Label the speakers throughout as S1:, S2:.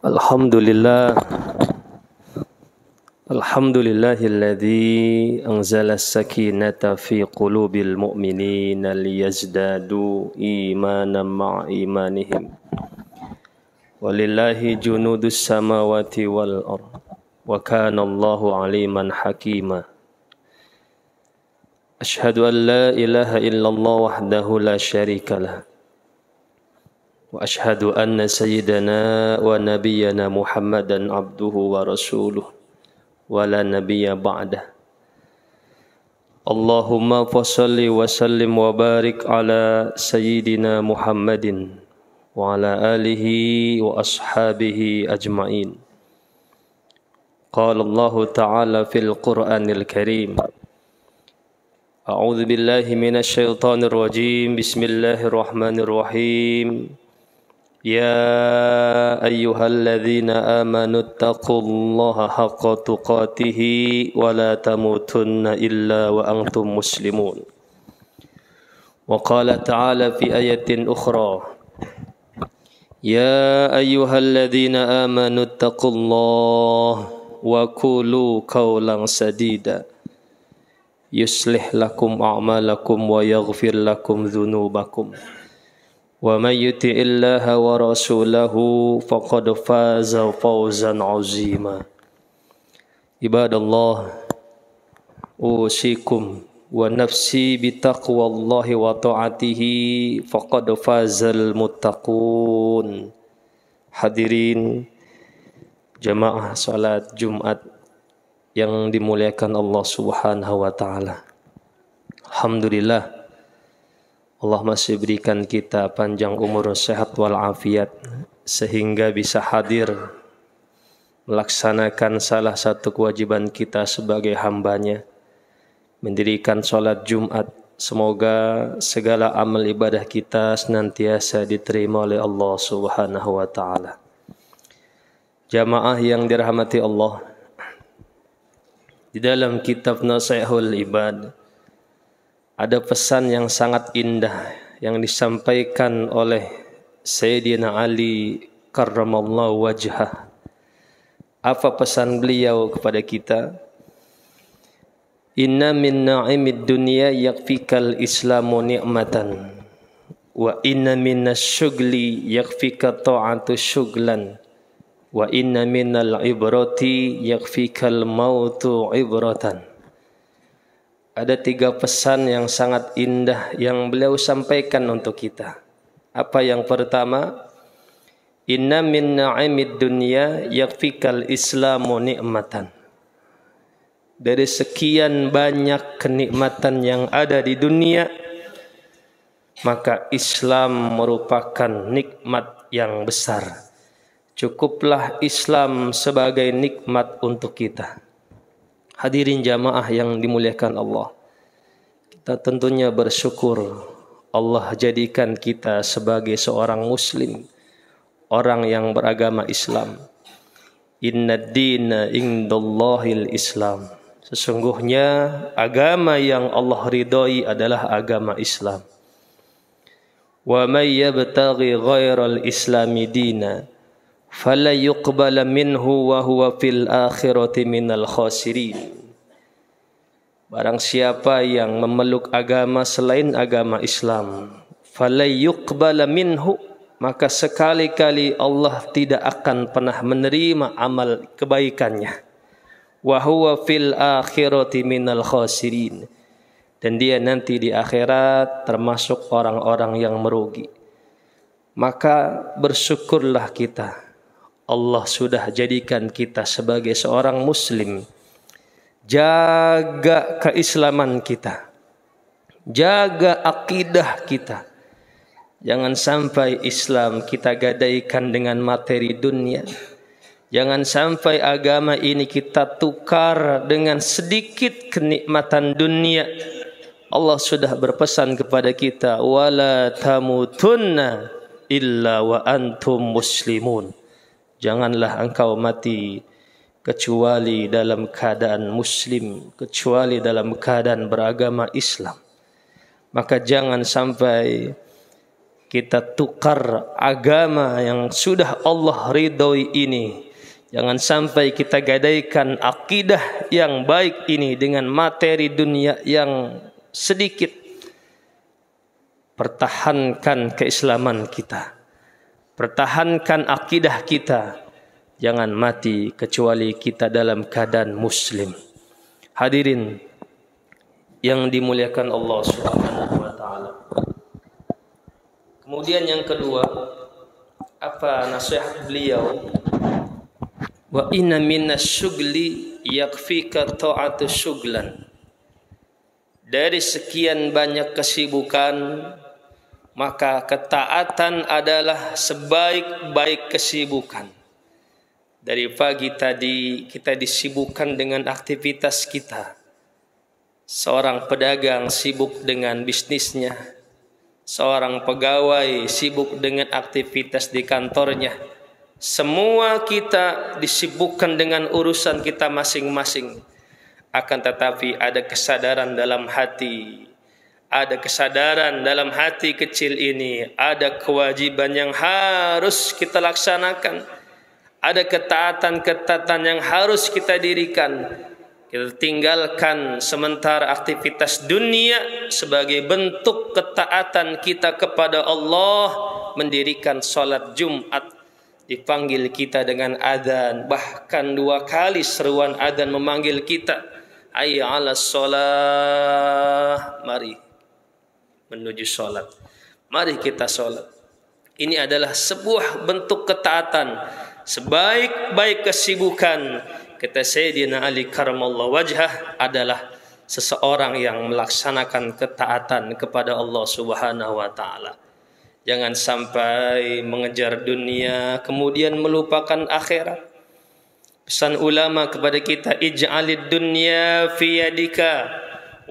S1: Alhamdulillah Alhamdulillahilladzi anzala as-sakinata fi qulubil mu'minina liyazdadu imanan ma'a imanihim walillahi junudus samawati wal ard wa kana Allahu aliman hakima. Ashhadu an la ilaha illallah wahdahu la syarikalah wa ashhadu anna sayyidana wa nabiyyana Muhammadan abduhu wa rasuluh wa la nabiyya ba'dah. Allahumma fassalli wa sallim wa barik ala sayyidina Muhammadin wa ala alihi wa ashabihi ajma'in. Qala Allah ta'ala fil Qur'anil Karim. A'udzu billahi minasy syaithanir rajim. Bismillahirrahmanirrahim. Ya ayyuhalladzina amanu taqullaha haqqa tuqatih wa la tamutunna illa wa antum muslimun. Wa qala ta'ala fi ayatin ukhra. Ya ayyuhalladzina amanu taqullaha wa qulu qawlan sadida yuslih lakum a'malakum wa yaghfir lakum dhunubakum. Wa may yuti'illaha wa rasulahu faqad faza fawzan 'azima. Ibadallah, usikum wa nafsi bitaqwallahi wa ta'atihi faqad fazal muttaqun. Hadirin jamaah salat Jumat yang dimuliakan Allah Subhanahu wa taala. Alhamdulillah, Allah masih berikan kita panjang umur, sehat walafiat sehingga bisa hadir melaksanakan salah satu kewajiban kita sebagai hambanya, mendirikan sholat Jumat. Semoga segala amal ibadah kita senantiasa diterima oleh Allah Subhanahu wa taala. Jamaah yang dirahmati Allah, di dalam kitab Nasihatul Ibad ada pesan yang sangat indah yang disampaikan oleh Sayyidina Ali karramallahu wajhah. Apa pesan beliau kepada kita? Inna min na'imid dunya yakfikal islamu ni'matan wa inna minas syugli yakfika ta'atu syuglan wa inna minal ibrati yakfikal mautu ibratan. Ada 3 pesan yang sangat indah yang beliau sampaikan untuk kita. Apa yang pertama? Inna min na'imid dunya yakfikal islamu ni'matan. Dari sekian banyak kenikmatan yang ada di dunia, maka Islam merupakan nikmat yang besar. Cukuplah Islam sebagai nikmat untuk kita. Hadirin jamaah yang dimuliakan Allah, kita tentunya bersyukur Allah jadikan kita sebagai seorang muslim, orang yang beragama Islam. Inna dina indallahil Islam. Sesungguhnya agama yang Allah ridhoi adalah agama Islam. Wa may yabtaghi ghairal islami dina fala yuqbala minhu wa huwa fil akhirati minal khasirin. Barang siapa yang memeluk agama selain agama Islam, fala yuqbala minhu, maka sekali-kali Allah tidak akan pernah menerima amal kebaikannya. Wa huwa fil akhirati minal khasirin, dan dia nanti di akhirat termasuk orang-orang yang merugi. Maka bersyukurlah kita, Allah sudah jadikan kita sebagai seorang muslim. Jaga keislaman kita, jaga akidah kita. Jangan sampai Islam kita gadaikan dengan materi dunia. Jangan sampai agama ini kita tukar dengan sedikit kenikmatan dunia. Allah sudah berpesan kepada kita, wala tamutunna illa wa antum muslimun. Janganlah engkau mati kecuali dalam keadaan muslim, kecuali dalam keadaan beragama Islam. Maka jangan sampai kita tukar agama yang sudah Allah ridhoi ini. Jangan sampai kita gadaikan akidah yang baik ini dengan materi dunia yang sedikit. Pertahankan keislaman kita. Pertahankan akidah kita. Jangan mati kecuali kita dalam keadaan muslim. Hadirin yang dimuliakan Allah Subhanahu wa taala. Kemudian yang kedua, apa nasihat beliau? Wa inna minas syugli yakfika ta'atu syuglan. Dari sekian banyak kesibukan, maka ketaatan adalah sebaik-baik kesibukan. Dari pagi tadi kita disibukkan dengan aktivitas kita. Seorang pedagang sibuk dengan bisnisnya. Seorang pegawai sibuk dengan aktivitas di kantornya. Semua kita disibukkan dengan urusan kita masing-masing. Akan tetapi ada kesadaran dalam hati. Ada kesadaran dalam hati kecil ini. Ada kewajiban yang harus kita laksanakan. Ada ketaatan-ketaatan yang harus kita dirikan. Kita tinggalkan sementara aktivitas dunia sebagai bentuk ketaatan kita kepada Allah. Mendirikan salat Jumat. Dipanggil kita dengan adzan, bahkan 2 kali seruan adzan memanggil kita, hayya 'alas shalah, mari menuju salat. Mari kita salat. Ini adalah sebuah bentuk ketaatan, sebaik-baik kesibukan. Kata Sayyidina Ali karamallahu wajhah adalah seseorang yang melaksanakan ketaatan kepada Allah Subhanahu wa taala. Jangan sampai mengejar dunia kemudian melupakan akhirat. Pesan ulama kepada kita, ij'alid dunya fi yadika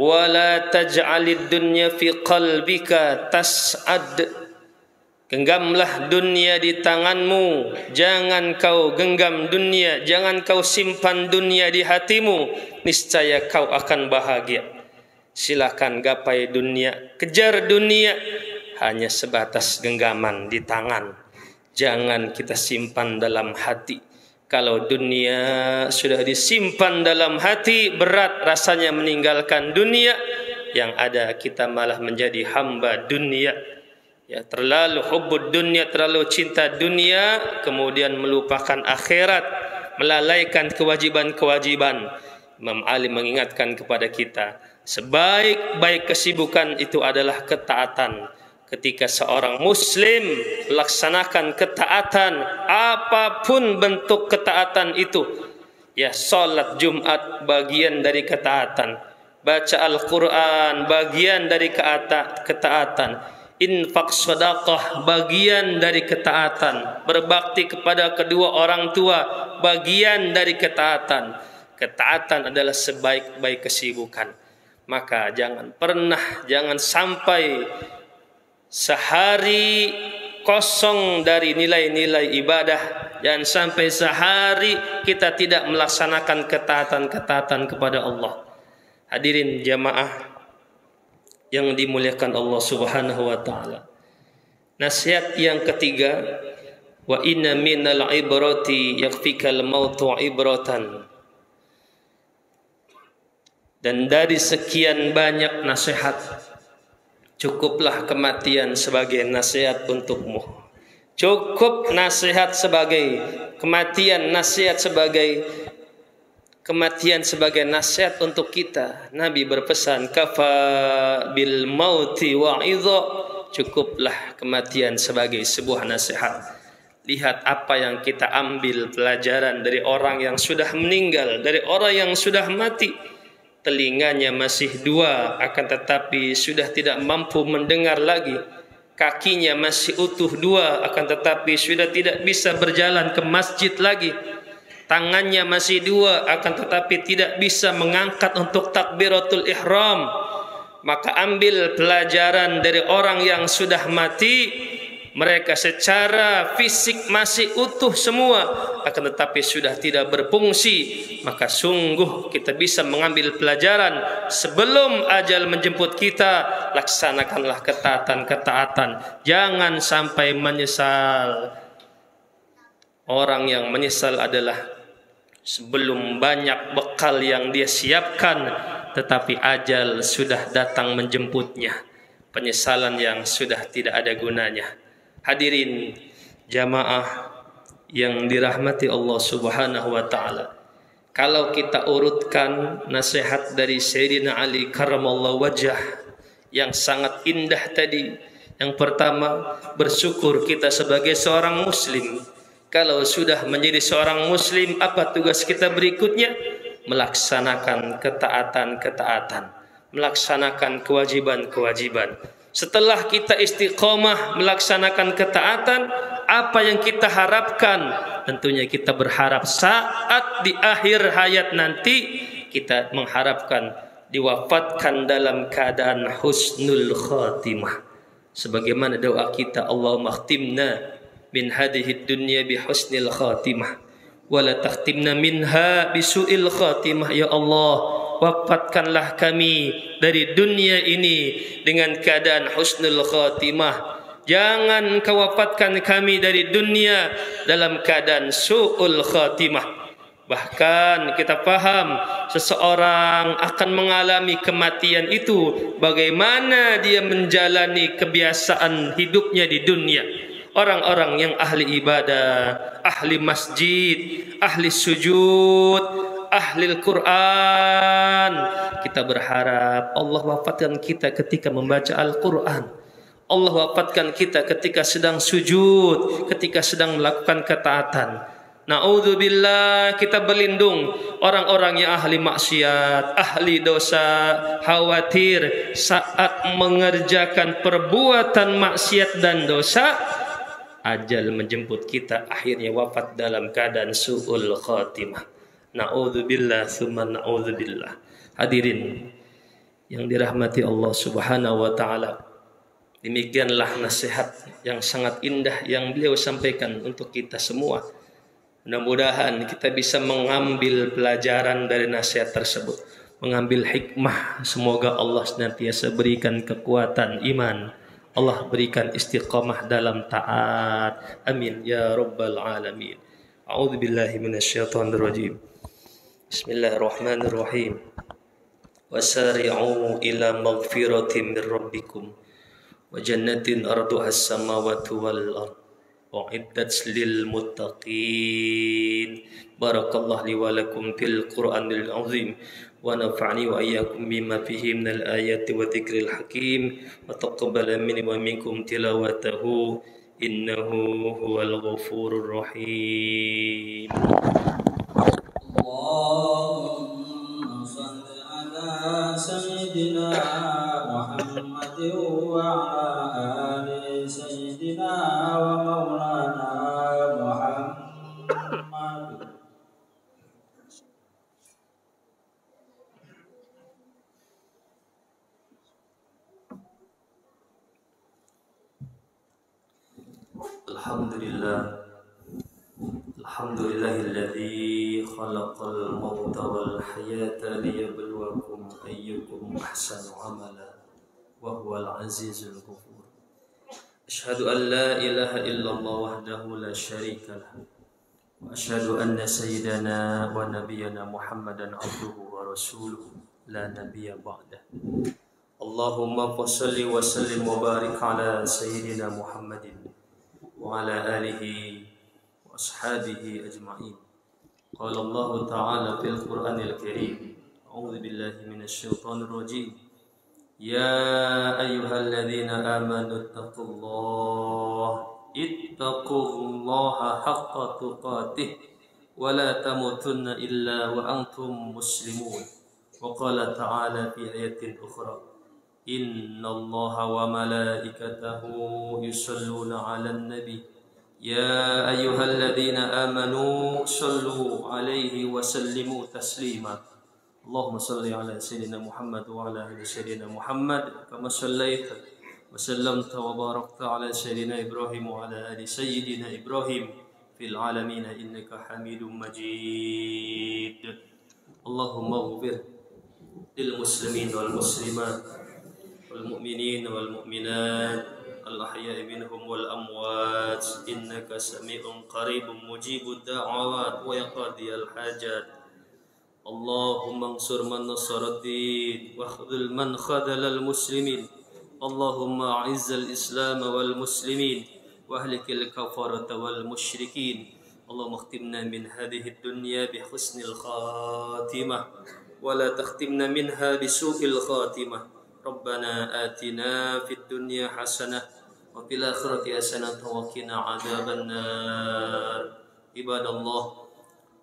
S1: wa la taj'alid dunya fi qalbika tas'ad. Genggamlah dunia di tanganmu, jangan kau genggam dunia, jangan kau simpan dunia di hatimu, niscaya kau akan bahagia. Silakan gapai dunia, kejar dunia, hanya sebatas genggaman di tangan. Jangan kita simpan dalam hati. Kalau dunia sudah disimpan dalam hati, berat rasanya meninggalkan dunia. Yang ada kita malah menjadi hamba dunia. Ya, terlalu hubbud dunia, terlalu cinta dunia, kemudian melupakan akhirat, melalaikan kewajiban-kewajiban. Imam Ali mengingatkan kepada kita, sebaik-baik kesibukan itu adalah ketaatan. Ketika seorang muslim melaksanakan ketaatan, apapun bentuk ketaatan itu, ya, salat Jumat bagian dari ketaatan, baca Al-Quran bagian dari ketaatan, infak sedekah bagian dari ketaatan, berbakti kepada kedua orang tua bagian dari ketaatan. Ketaatan adalah sebaik-baik kesibukan. Maka jangan sampai sehari kosong dari nilai-nilai ibadah. Jangan sampai sehari kita tidak melaksanakan ketaatan-ketaatan kepada Allah. Hadirin jamaah yang dimuliakan Allah Subhanahu wa taala. Nasihat yang ketiga, wa inna minal ibrati yakfikal mautu ibratan. Dan dari sekian banyak nasihat, cukuplah kematian sebagai nasihat untukmu. Cukup nasihat sebagai kematian, kematian sebagai nasihat untuk kita. Nabi berpesan, kafa bil mauti wa'idha. Cukuplah kematian sebagai sebuah nasihat. Lihat apa yang kita ambil pelajaran dari orang yang sudah meninggal, dari orang yang sudah mati. Telinganya masih 2, akan tetapi sudah tidak mampu mendengar lagi. Kakinya masih utuh 2, akan tetapi sudah tidak bisa berjalan ke masjid lagi. Tangannya masih 2, akan tetapi tidak bisa mengangkat untuk takbiratul ihram. Maka ambil pelajaran dari orang yang sudah mati. Mereka secara fisik masih utuh semua, akan tetapi sudah tidak berfungsi. Maka sungguh kita bisa mengambil pelajaran sebelum ajal menjemput kita. Laksanakanlah ketaatan-ketaatan, jangan sampai menyesal. Orang yang menyesal adalah sebelum banyak bekal yang dia siapkan, tetapi ajal sudah datang menjemputnya. Penyesalan yang sudah tidak ada gunanya. Hadirin jamaah yang dirahmati Allah Subhanahu wa taala. Kalau kita urutkan nasihat dari Sayyidina Ali karramallahu wajah yang sangat indah tadi. Yang pertama, bersyukur kita sebagai seorang muslim. Kalau sudah menjadi seorang muslim, apa tugas kita berikutnya? Melaksanakan ketaatan-ketaatan, melaksanakan kewajiban-kewajiban. Setelah kita istiqomah melaksanakan ketaatan, apa yang kita harapkan? Tentunya kita berharap saat di akhir hayat nanti kita mengharapkan diwafatkan dalam keadaan husnul khatimah. Sebagaimana doa kita, Allahumma khtimna min hadhihi dunya bi husnil khatimah wa la takhtimna minha bi su'il khatimah. Ya Allah, wafatkanlah kami dari dunia ini dengan keadaan husnul khatimah. Jangan kau wafatkan kami dari dunia dalam keadaan su'ul khatimah. Bahkan kita paham seseorang akan mengalami kematian itu bagaimana dia menjalani kebiasaan hidupnya di dunia. Orang-orang yang ahli ibadah, ahli masjid, ahli sujud, ahli Al-Quran, kita berharap Allah wafatkan kita ketika membaca Al-Quran. Allah wafatkan kita ketika sedang sujud, ketika sedang melakukan ketaatan. Na'udzubillah, kita berlindung orang-orang yang ahli maksiat, ahli dosa, khawatir saat mengerjakan perbuatan maksiat dan dosa, ajal menjemput kita, akhirnya wafat dalam keadaan su'ul khatimah. Na'udzubillah tsumma na'udzubillah. Hadirin yang dirahmati Allah Subhanahu wa taala, demikianlah nasihat yang sangat indah yang beliau sampaikan untuk kita semua. Mudah-mudahan kita bisa mengambil pelajaran dari nasihat tersebut, mengambil hikmah. Semoga Allah senantiasa berikan kekuatan iman, Allah berikan istiqamah dalam taat. Amin ya rabbal alamin. A'udzu billahi minasyaitonir rajim. Bismillahirrahmanirrahim. Wasari'u ila maghfiratin min rabbikum wa jannatin arduha as-samawati wal ardh u'iddat lil muttaqin. Barakallahu li wa lakum fil Qur'anil azim wa nafa'ani wa iyyakum bima fihi minal ayati wa dzikril hakim wa taqabbal minni wa minkum tilawatahu innahu huwal ghafurur rahim.
S2: Allahumma shalli ala sayyidina Muhammadin wa ala ali sayyidina wa maulana Muhammad.
S1: Alhamdulillah. Alhamdulillahilladzi khalaqal mauta wal hayata liyabluwakum ayyukum ahsanu amala wa huwal azizul ghafur. Asyhadu an la ilaha illallah wahdahu la syarika lah wa asyhadu anna sayyidana wa nabiyyana Muhammadan abduhu wa rasuluhu la nabiyya ba'dah. Allahumma shalli wa sallim wa barik ala sayyidina Muhammadin wa ala alihi ashabihi ajma'in. Qala Allah Ta'ala fil Qur'anil Karim. A'udzu billahi minasy syaithanir rajim. Ya ayyuhalladzina amanu ittaqullaha haqqa tuqatih wa la tamutunna illa wa antum muslimun. Wa qala ta'ala fi ayatin ukhra. Innallaha wa malaikatahu yusalluna 'alan nabi. يا أيها الذين آمنوا صلوا عليه وسلموا تسليما. اللهم صل على سيدنا محمد وعلى آل سيدنا محمد كما صليت وسلمت وباركت على سيدنا إبراهيم وعلى آل سيدنا إبراهيم في العالمين إنك حميد مجيد. اللهم اغفر للمسلمين والمسلمات والمؤمنين والمؤمنات الأحياء منهم والأموات إنك سميع قريب مجيب الدعوات ويقضي الحاجات. اللهم انصر من نصر الدين واخذل من خذل المسلمين. اللهم أعز الإسلام والمسلمين واهلك الكفرة والمشركين. اللهم اختمنا من هذه الدنيا بحسن الخاتمة ولا تختمنا منها بسوء الخاتمة. ربنا آتنا في الدنيا حسنة وفي الآخرة حسنة وقنا عذاب النار. عباد الله،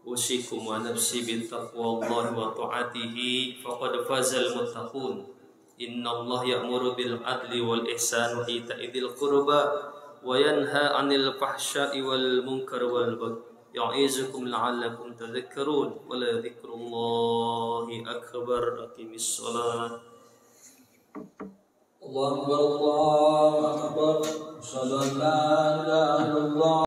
S1: أوصيكم ونفسي بتقوى الله وطاعته فقد فاز المتقون. إن الله يأمر بالعدل والإحسان وإيتاء ذي القربى وينهى عن الفحشاء والمنكر والبغي يعظكم لعلكم تذكرون. ولذكر الله أكبر. أقم الصلاة.
S2: الله أكبر الله أكبر. أشهد أن لا إله إلا الله.